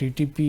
TTP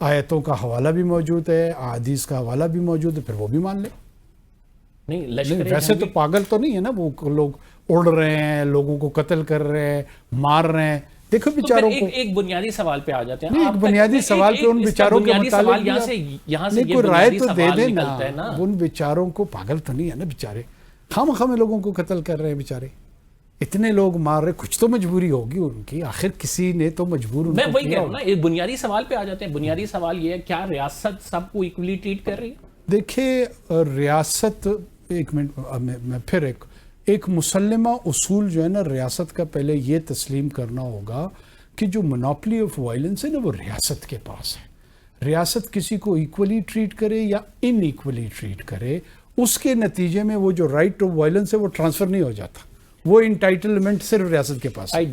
آیتوں کا حوالہ بھی موجود ہے, احادیث کا حوالہ بھی موجود ہے, پھر وہ بھی مان لیں. نہیں لشکر ویسے تو پاگل تو نہیں ہے نا وہ لوگ اڑ رہے ہیں, لوگوں کو قتل کر رہے ہیں, مار رہے ہیں. دیکھو بیچاروں کو ایک بنیادی سوال پہ آ جاتے ہیں. ایک بنیادی سوال پہ ان بیچاروں کے متعلق یہاں سے کوئی رائے تو دے دیں نا. ان بیچاروں کو, پاگل تو نہیں ہے نا بیچارے, خام لوگوں کو قتل کر رہے ہیں بیچارے, اتنے لوگ مار رہے, کچھ تو مجبوری ہوگی ان کی, آخر کسی نے تو مجبور. میں وہی کہہ رہا ہوں نا, ایک بنیادی سوال پہ آ جاتے ہیں. بنیادی سوال یہ ہے, کیا ریاست سب کو ایکولی ٹریٹ کر رہی ہے؟ دیکھیں ریاست, ایک منٹ میں پھر ایک مسلمہ اصول جو ہے نا ریاست کا, پہلے یہ تسلیم کرنا ہوگا کہ جو منوپلی آف وائلنس ہے نا وہ ریاست کے پاس ہے. ریاست کسی کو ایکولی ٹریٹ کرے یا ان ایکولی ٹریٹ کرے, اس کے نتیجے میں وہ جو رائٹ آف وائلنس ہے وہ ٹرانسفر نہیں ہو جاتا, وہ انٹائٹلمنٹ صرف ریاست کے پاس ہے.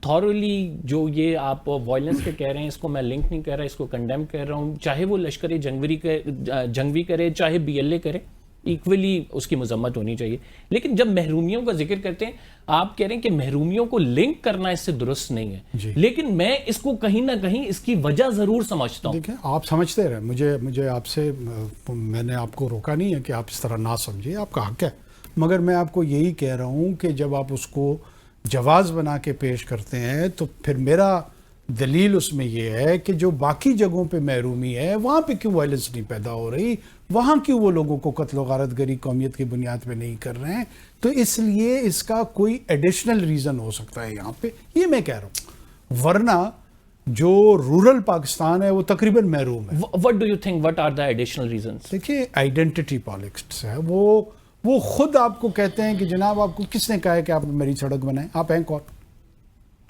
تھورولی جو یہ آپ وائلنس کے کہہ رہے ہیں, اس کو میں لنک نہیں کر رہا, اس کو کنڈیم کر رہا ہوں. چاہے وہ لشکر جنگوی کرے, چاہے بی ایل اے کرے, ایکولی اس کی مذمت ہونی چاہیے. لیکن جب محرومیوں کا ذکر کرتے ہیں, آپ کہہ رہے ہیں کہ محرومیوں کو لنک کرنا اس سے درست نہیں ہے. لیکن میں اس کو کہیں نہ کہیں اس کی وجہ ضرور سمجھتا ہوں. دیکھیں آپ سمجھتے رہے, مجھے آپ سے, میں نے آپ کو روکا نہیں ہے کہ آپ اس طرح نہ سمجھیں, آپ کا حق ہے. مگر میں آپ کو یہی کہہ رہا ہوں کہ جب آپ اس کو جواز بنا کے پیش کرتے ہیں تو پھر میرا دلیل اس میں یہ ہے کہ جو باقی جگہوں پہ محرومی ہے وہاں پہ کیوں وائلنس نہیں پیدا ہو رہی, وہاں کیوں وہ لوگوں کو قتل و غارت گری قومیت کی بنیاد پہ نہیں کر رہے ہیں. تو اس لیے اس کا کوئی ایڈیشنل ریزن ہو سکتا ہے یہاں پہ, یہ میں کہہ رہا ہوں. ورنہ جو رورل پاکستان ہے وہ تقریباً محروم ہے. What do you think? What are the additional reasons? دیکھیے آئیڈینٹی پالیٹکس ہے, وہ خود آپ کو کہتے ہیں کہ جناب آپ کو کس نے کہا ہے کہ آپ میری سڑک بنائیں, آپ ہیں کون؟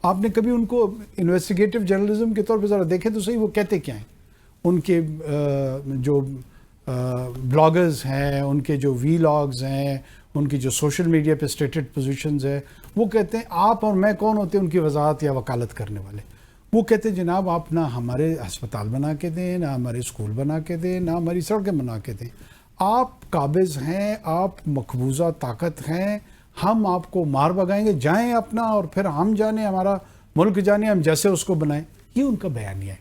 آپ نے کبھی ان کو انویسٹیگیٹو جرنلزم کے طور پہ ذرا دیکھیں تو صحیح, وہ کہتے کیا ہیں. ان کے جو بلاگرز ہیں, ان کے جو وی لاگز ہیں, ان کی جو سوشل میڈیا پہ اسٹیٹڈ پوزیشنز ہے, وہ کہتے ہیں آپ اور میں کون ہوتے ہیں ان کی وضاحت یا وکالت کرنے والے. وہ کہتے ہیں جناب آپ نہ ہمارے ہسپتال بنا کے دیں, نہ ہمارے اسکول بنا کے دیں, نہ ہماری سڑکیں بنا کے دیں. آپ قابض ہیں, آپ مقبوضہ طاقت ہیں, ہم آپ کو مار بگائیں گے, جائیں اپنا اور پھر ہم جانے, ہمارا ملک جانے, ہم جیسے اس کو بنائیں. یہ ان کا بیانیہ ہے.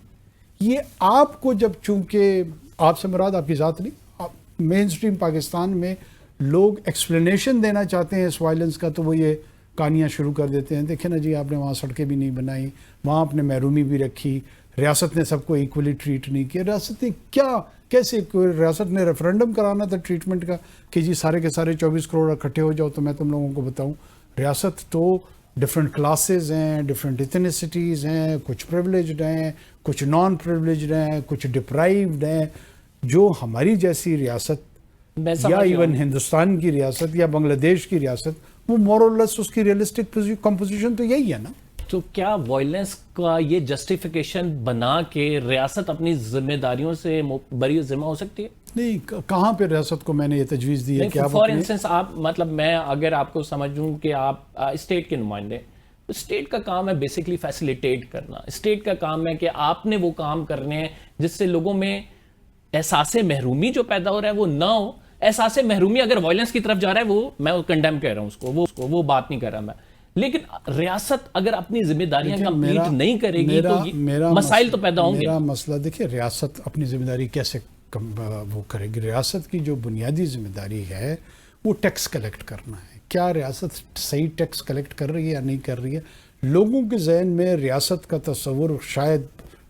یہ آپ کو جب, چونکہ آپ سے مراد آپ کی ذات نہیں, مین سٹریم پاکستان میں لوگ ایکسپلینیشن دینا چاہتے ہیں اس وائلنس کا, تو وہ یہ کہانیاں شروع کر دیتے ہیں. دیکھیں نا جی, آپ نے وہاں سڑکیں بھی نہیں بنائی, وہاں آپ نے محرومی بھی رکھی, ریاست نے سب کو ایکولی ٹریٹ نہیں کیا. ریاست نے کیسے, ریاست نے ریفرنڈم کرانا تھا ٹریٹمنٹ کا کہ جی سارے کے سارے 24 کروڑ اکٹھے ہو جاؤ. تو میں تم لوگوں کو بتاؤں, ریاست تو ڈفرینٹ کلاسز ہیں, ڈفرینٹ ایتھنیسٹیز ہیں, کچھ پریولیجڈ ہیں, کچھ نان پریولیجڈ ہیں, کچھ ڈپرائیوڈ ہیں. جو ہماری جیسی ریاست یا ایون ہندوستان کی ریاست یا بنگلہ دیش کی ریاست, وہ مور اور لیس اس کی ریئلسٹک کمپوزیشن تو یہی ہے نا. تو کیا وائلنس کا یہ جسٹیفیکیشن بنا کے ریاست اپنی ذمہ داریوں سے بری ذمہ ہو سکتی ہے؟ نہیں, کہاں پہ ریاست کو میں نے یہ تجویز دی ہے کہ فار انسٹنس آپ, مطلب میں اگر آپ کو سمجھوں کہ آپ اسٹیٹ کے نمائندے, اسٹیٹ کا کام ہے بیسکلی فیسیلیٹیٹ کرنا. اسٹیٹ کا کام ہے کہ آپ نے وہ کام کرنے ہیں جس سے لوگوں میں احساس محرومی جو پیدا ہو رہا ہے وہ نہ ہو. احساس محرومی اگر وائلنس کی طرف جا رہا ہے, وہ میں کنڈیم کہہ رہا ہوں اس کو, وہ بات نہیں کر رہا میں. لیکن ریاست اگر اپنی ذمہ داریاں کمپلیٹ نہیں کرے گی تو مسائل تو پیدا ہوں گے. میرا مسئلہ دیکھیں, ریاست اپنی ذمہ داری کیسے وہ کرے گی. ریاست کی جو بنیادی ذمہ داری ہے وہ ٹیکس کلیکٹ کرنا ہے. کیا ریاست صحیح ٹیکس کلیکٹ کر رہی ہے یا نہیں کر رہی ہے؟ لوگوں کے ذہن میں ریاست کا تصور شاید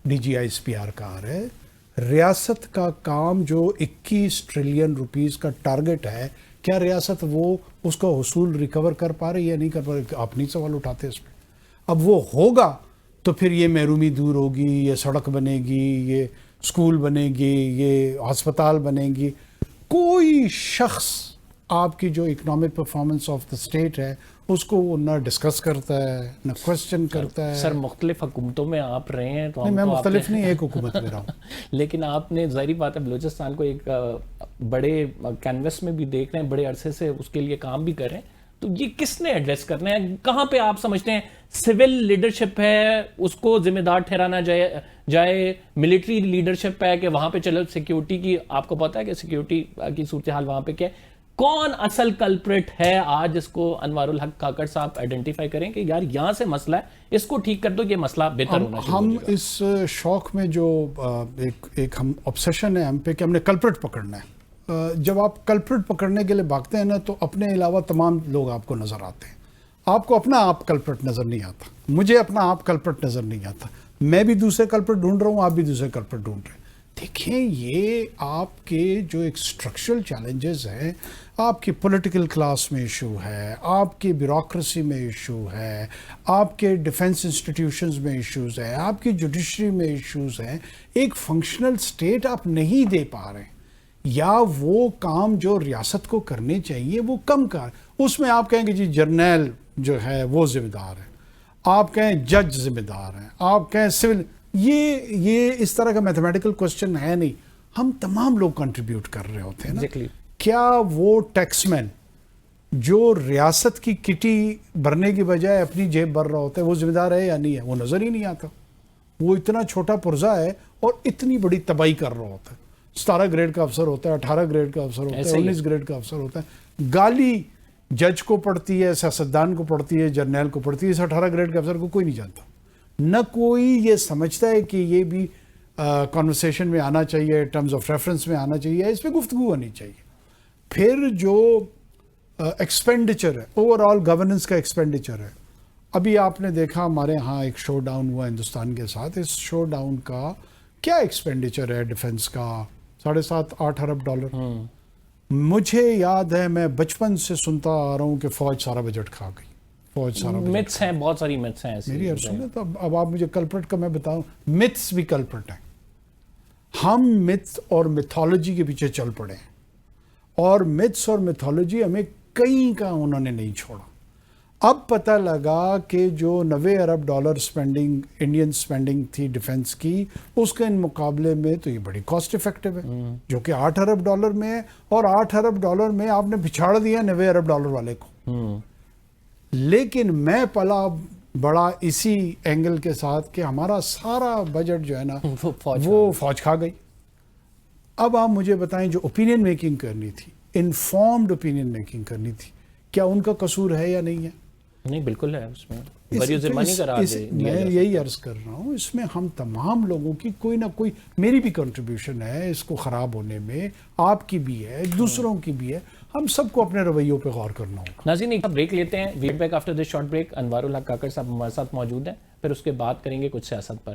D G I S P R کا آ رہا ہے. ریاست کا کام جو 21 ٹریلین روپیز کا ٹارگٹ ہے, کیا ریاست وہ اس کا حصول ریکور کر پا رہی ہے یا نہیں کر پا رہی؟ آپ نہیں سوال اٹھاتے اس پہ. اب وہ ہوگا تو پھر یہ محرومی دور ہوگی, یہ سڑک بنے گی, یہ اسکول بنے گی, یہ ہسپتال بنے گی. کوئی شخص آپ کی جو economic performance of the state ہے اس کو وہ نہ ڈسکس کرتا ہے, نہ کوشچن کرتا ہے. سر مختلف حکومتوں میں آپ رہے ہیں تو میں مختلف نہیں, ایک حکومت میں رہا ہوں. لیکن آپ نے ظاہری بات ہے بلوچستان کو ایک بڑے کینوس میں بھی دیکھ رہے ہیں, بڑے عرصے سے اس کے لیے کام بھی کر رہے ہیں. تو یہ کس نے ایڈریس کرنا ہے؟ کہاں پہ آپ سمجھتے ہیں سول لیڈرشپ ہے اس کو ذمہ دار ٹھہرانا جائے, ملٹری لیڈرشپ ہے کہ وہاں پہ چلو سیکیورٹی کی, آپ کو پتا ہے کہ سیکیورٹی کی صورتحال وہاں پہ کیا ہے, کون اصل کلپریٹ ہے آج؟ اس کو انوار الحق کاکڑ صاحب آئیڈینٹیفائی کریں کہ یار یہاں سے مسئلہ ہے، اس کو ٹھیک کر دو، یہ مسئلہ بہتر ہونا چاہیے. ہم اس شوق میں جو ایک ہم آبسیشن ہے ہم پہ کہ ہم نے کلپریٹ پکڑنا ہے. جب آپ کلپریٹ پکڑنے کے لیے بھاگتے ہیں نا تو اپنے علاوہ تمام لوگ آپ کو نظر آتے ہیں. آپ کو اپنا آپ کلپریٹ نظر نہیں آتا، مجھے اپنا آپ کلپریٹ نظر نہیں آتا. میں بھی دوسرے کلپریٹ ڈھونڈ رہا ہوں، آپ بھی دوسرے کلپریٹ ڈھونڈ رہے ہیں. دیکھیں یہ آپ کے جو ایک اسٹرکچرل چیلنجز ہیں، آپ کی پولیٹیکل کلاس میں ایشو ہے، آپ کی بیوروکریسی میں ایشو ہے، آپ کے ڈیفنس انسٹیٹیوشنز میں ایشوز ہیں، آپ کی جوڈیشری میں ایشوز ہیں. ایک فنکشنل اسٹیٹ آپ نہیں دے پا رہے ہیں، یا وہ کام جو ریاست کو کرنے چاہیے وہ کم کر. اس میں آپ کہیں گے جی جرنیل جو ہے وہ ذمہ دار ہے، آپ کہیں جج ذمہ دار ہیں، آپ کہیں سول. یہ اس طرح کا میتھمیٹیکل کوسچن ہے نہیں. ہم تمام لوگ کنٹریبیوٹ کر رہے ہوتے ہیں نا. کیا وہ ٹیکس مین جو ریاست کی کٹی بھرنے کی بجائے اپنی جیب بھر رہا ہوتا ہے وہ ذمہ دار ہے یا نہیں ہے؟ وہ نظر ہی نہیں آتا. وہ اتنا چھوٹا پرزہ ہے اور اتنی بڑی تباہی کر رہا ہوتا ہے. 17 گریڈ کا افسر ہوتا ہے، 18 گریڈ کا افسر ہوتا ہے، 19 گریڈ کا افسر ہوتا ہے. گالی جج کو پڑتی ہے، سیاستدان کو پڑتی ہے، جرنیل کو پڑتی ہے. اس 18 گریڈ کے افسر کو کوئی نہیں جانتا. نہ کوئی یہ سمجھتا ہے کہ یہ بھی کانورسیشن میں آنا چاہیے، ٹرمز آف ریفرنس میں آنا چاہیے، اس پہ گفتگو ہونی چاہیے. پھر جو ایکسپینڈیچر ہے، اوور آل گورننس کا ایکسپینڈیچر ہے. ابھی آپ نے دیکھا ہمارے ہاں ایک شو ڈاؤن ہوا ہندوستان کے ساتھ. اس شو ڈاؤن کا کیا ایکسپینڈیچر ہے ڈیفنس کا؟ 7.5-8 ارب ڈالر. مجھے یاد ہے میں بچپن سے سنتا آ رہا ہوں کہ فوج سارا بجٹ کھا گئی، فوج سارا متس ہیں، بہت ساری متس ہیں ایسی. میری عرض سنیں تو اب آپ مجھے کلپریٹ کا میں بتاؤں. متس بھی کلپریٹ ہیں. ہم متس اور میتھولوجی کے پیچھے چل پڑے ہیں، اور متس اور میتھولوجی ہمیں کہیں کا انہوں نے نہیں چھوڑا. اب پتہ لگا کہ جو 90 ارب ڈالر سپینڈنگ انڈین سپینڈنگ تھی ڈیفنس کی، اس کے ان مقابلے میں تو یہ بڑی کاسٹ افیکٹو ہے، جو کہ 8 ارب ڈالر میں ہے. اور 8 ارب ڈالر میں آپ نے پچھاڑ دیا 90 ارب ڈالر والے کو. لیکن میں پلا بڑا اسی اینگل کے ساتھ کہ ہمارا سارا بجٹ جو ہے نا وہ فوج کھا گئی. اب آپ مجھے بتائیں جو اوپینین میکنگ کرنی تھی، انفارمڈ اوپینین میکنگ کرنی تھی، کیا ان کا قصور ہے یا نہیں ہے؟ نہیں، بالکل ہے. اس میں بری زمانی قرار دیا جاتا ہے. میں یہی عرض کر رہا ہوں، اس میں ہم تمام لوگوں کی کوئی نہ کوئی، میری بھی کنٹریبیوشن ہے اس کو خراب ہونے میں، آپ کی بھی ہے، دوسروں کی بھی ہے. ہم سب کو اپنے رویوں پہ غور کرنا ہوگا. ناظرین ایک بریک لیتے ہیں. We'll back after this short break. Anwar ul-Haq Kakar صاحب ہمارے ساتھ موجود ہیں، پھر اس کے بعد کریں گے کچھ سیاست پر.